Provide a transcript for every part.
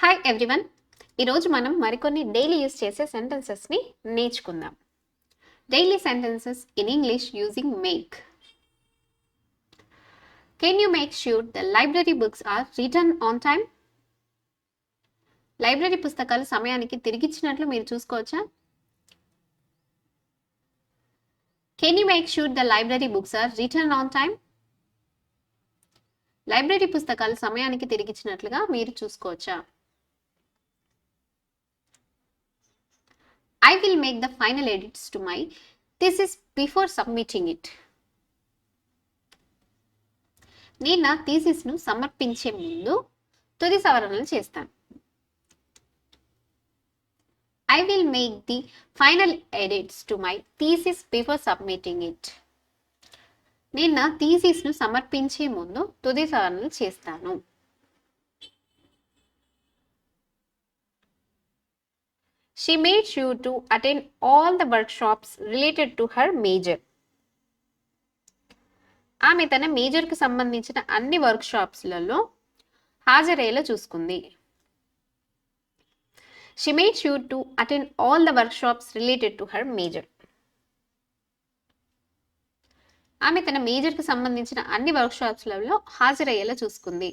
Hi everyone. ఈరోజు మనం మరికొన్ని డైలీ యూస్ చేసే సెంటెన్సెస్ని నేర్చుకుందాం. Daily sentences in English using make. Can you make sure the library books are return on time? లైబ్రరీ పుస్తకాలు సమయానికి తిరిగిచ్చినట్లు మీరు చూసుకోవచ్చా? Can you make sure the library books are return on time? లైబ్రరీ పుస్తకాలు సమయానికి తిరిగిచ్చినట్లుగా మీరు చూసుకోవచ్చా? I will make the final edits to my thesis before submitting it. నేను నా థీసిస్ను సమర్పించే ముందు తుది సవరణలు చేస్తాను. I will make the final edits to my thesis before submitting it. నేను నా థీసిస్ను సమర్పించే ముందు తుది సవరణలు చేస్తాను. She made sure to attend all the workshops related to her major. ఆమె తన మేజర్కు సంబంధించిన అన్ని వర్క్షాప్స్లలో హాజరయ్యేలా చూసుకుంది. She made sure to attend all the workshops related to her major. ఆమె తన మేజర్కు సంబంధించిన అన్ని వర్క్షాప్స్లలో హాజరయ్యేలా చూసుకుంది.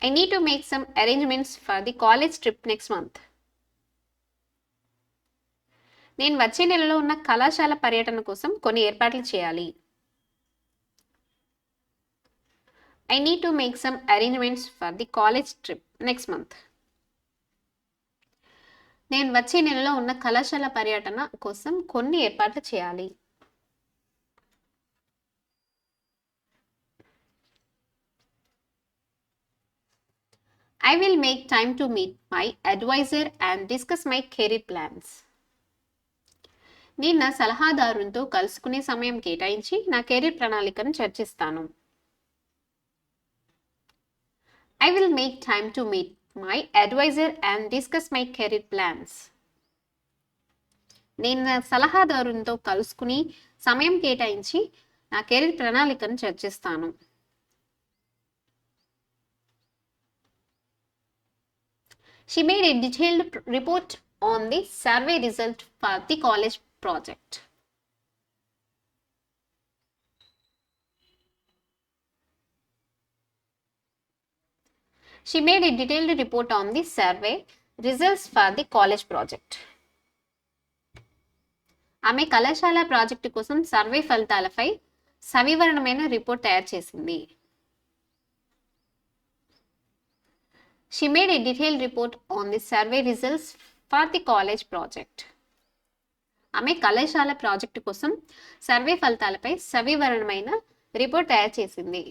I need to make some arrangements for the college trip next month. నేను వచ్చే నెలలో ఉన్న కళాశాల పర్యటన కోసం కొన్ని ఏర్పాట్లు చేయాలి. I need to make some arrangements for the college trip next month. నేను వచ్చే నెలలో ఉన్న కళాశాల పర్యటన కోసం కొన్ని ఏర్పాట్లు చేయాలి. I will make time to meet my advisor and discuss my career plans. నేను నా సలహాదారునితో కలుసుకునే సమయం కేటాయించి నా కెరీర్ ప్రణాళికను చర్చిస్తాను. I will make time to meet my advisor and discuss my career plans. నేను నా సలహాదారునితో కలుసుకుని సమయం కేటాయించి నా కెరీర్ ప్రణాళికను చర్చిస్తాను. She made a detailed report on the survey result for the college project. She made a detailed report on the survey results for the college project. ఆమె కళాశాల ప్రాజెక్టు కోసం సర్వే ఫలితాలపై సవివరణమైన రిపోర్ట్ తయారు చేసింది. She made a detailed report on the survey results for the college project. ఆమె కళాశాల project కోసం survey ఫలితాలపై సవివరణమైన రిపోర్ట్ తయారు చేసింది.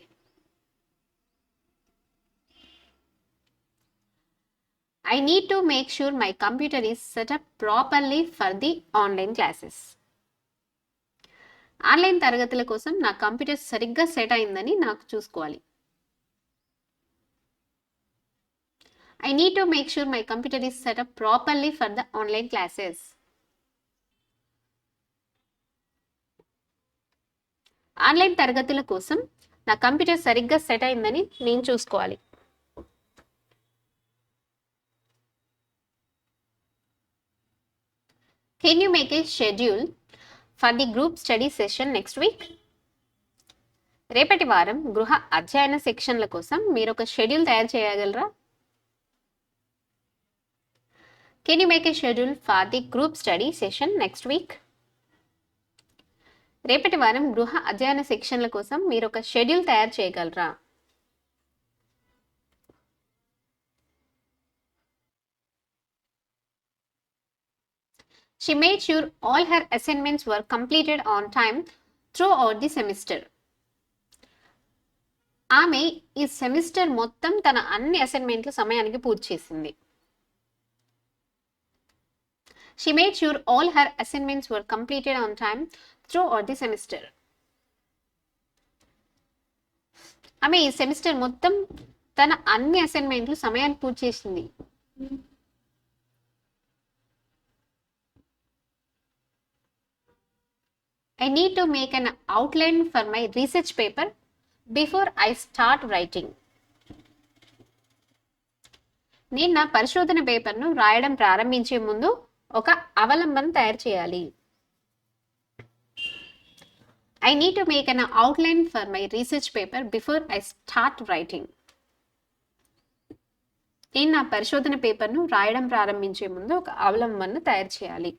I need to make sure my computer is set up properly for the online classes. Online తరగతుల కోసం నా computer సరిగ్గా సెట్ అయిందని నాకు చూసుకోవాలి. I need to make sure my computer is set up properly for the online classes. Online తరగతుల కోసం నా కంప్యూటర్ సరిగ్గా సెట్ అయిందని నేను చూసుకోవాలి. Can you make a schedule for the group study session next week? రేపటి వారం గృహ అధ్యయన సెక్షన్ల కోసం మీరు ఒక షెడ్యూల్ తయారు చేయగలరా? Can you make a schedule for the group study session next week? రేపటి వారం గృహ అధ్యయన సెక్షన్ల కోసం మీరు ఒక షెడ్యూల్ తయారు చేయగలరా? She made sure all her assignments were completed on time throughout the semester. ఆమె ఈ సెమిస్టర్ మొత్తం తన అన్ని అసైన్మెంట్లు సమయానికి పూర్తి చేసింది. She made sure all her assignments were completed on time throughout the semester. ఆమె ఈ సెమిస్టర్ మొత్తం తన అన్ని అసైన్మెంట్లు సమయానికి పూర్తి చేసింది. I need to make an outline for my research paper before I start writing. నేను నా పరిశోధన పేపర్ను రాయడం ప్రారంభించే ముందు ఒక అవలంబన తయారు చేయాలి. I need to make an outline for my research paper before I start writing. నేను నా పరిశోధన పేపర్ను రాయడం ప్రారంభించే ముందు ఒక అవలంబనను తయారు చేయాలి.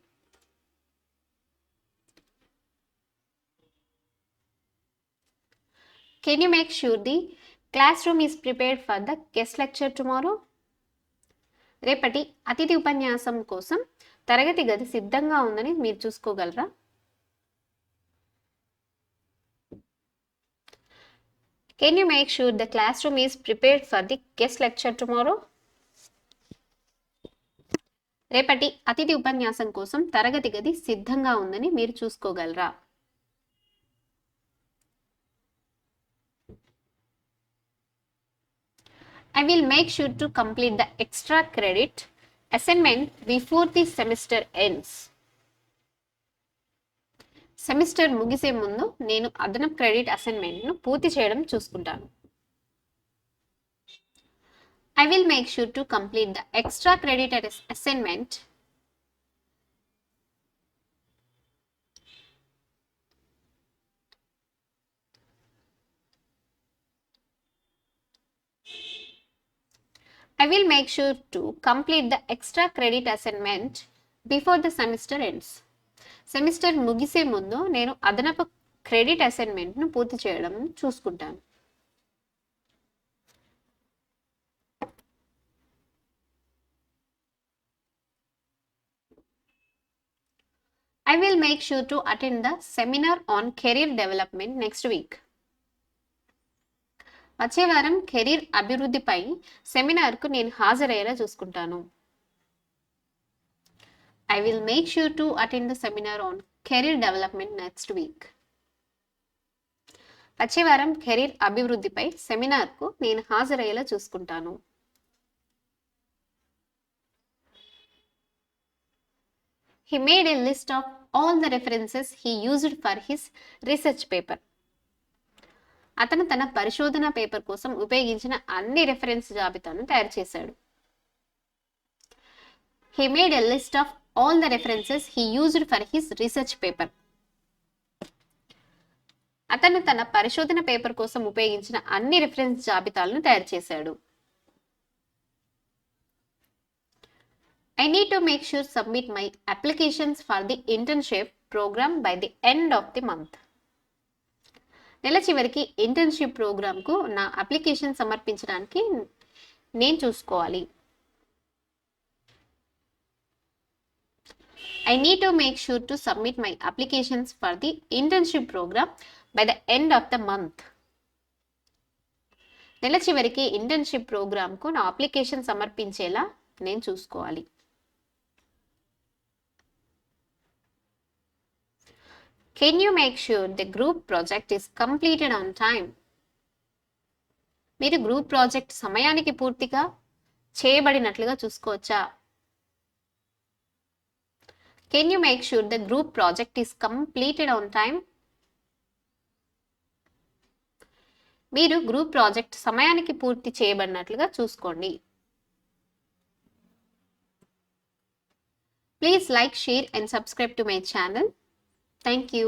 Can you make sure the classroom is prepared for the guest lecture tomorrow. రేపటి అతిథి ఉపన్యాసం కోసం తరగతి గది సిద్ధంగా ఉందని మీరు చూసుకోగలరా? Can you make sure the classroom is prepared for the guest lecture tomorrow. రేపటి అతిథి ఉపన్యాసం కోసం తరగతి గది సిద్ధంగా ఉందని మీరు చూసుకోగలరా? I will make sure to complete the extra credit assignment before the semester ends. Semester ముగిసే ముందు నేను అదనపు క్రెడిట్ అసైన్మెంట్ను పూర్తి చేయడం చూసుకుంటాను. I will make sure to complete the extra credit assignment I will make sure to complete the extra credit assignment before the semester ends. Semester ముగిసే ముందు నేను అదనపు క్రెడిట్ అసైన్మెంట్ను పూర్తి చేయడం చూసుకుంటాను. I will make sure to attend the seminar on career development next week. వచ్చే వారం career అభివృద్ధిపై సెమినార్కు నేను హాజరయ్యేలా చూసుకుంటాను. I will make sure to attend the seminar on career development next week. వచ్చే వారం కెరీర్ అభివృద్ధిపై సెమినార్కు నేను హాజరయ్యేలా చూసుకుంటాను. He made a list of all the references he used for his research paper. అతను తన పరిశోధన పేపర్ కోసం ఉపయోగించిన అన్ని రెఫరెన్స్ జాబితాను తయారు చేశాడు. He made a list of all the references he used for his research paper. అతను తన పరిశోధన పేపర్ కోసం ఉపయోగించిన అన్ని రెఫరెన్స్ జాబితాలను తయారు చేశాడు. I need to make sure submit my applications for the internship program by the end of the month. నెల చివరికి ఇంటర్న్షిప్ ప్రోగ్రామ్కు నా అప్లికేషన్ సమర్పించడానికి నేను చూసుకోవాలి. I need to make sure to submit my applications for the internship program by the end of the month. నెల చివరికి internship ప్రోగ్రామ్కు నా అప్లికేషన్ సమర్పించేలా నేను చూసుకోవాలి. Can you make sure the group project is completed on time? మీరు group project సమయానికి పూర్తిగా చేయబడినట్లుగా చూసుకోవచ్చా? Can you make sure the group project is completed on time? మీరు గ్రూప్ ప్రాజెక్ట్ సమయానికి పూర్తి చేయబడినట్లుగా చూసుకోండి. Please like, share and subscribe to my channel. Thank you.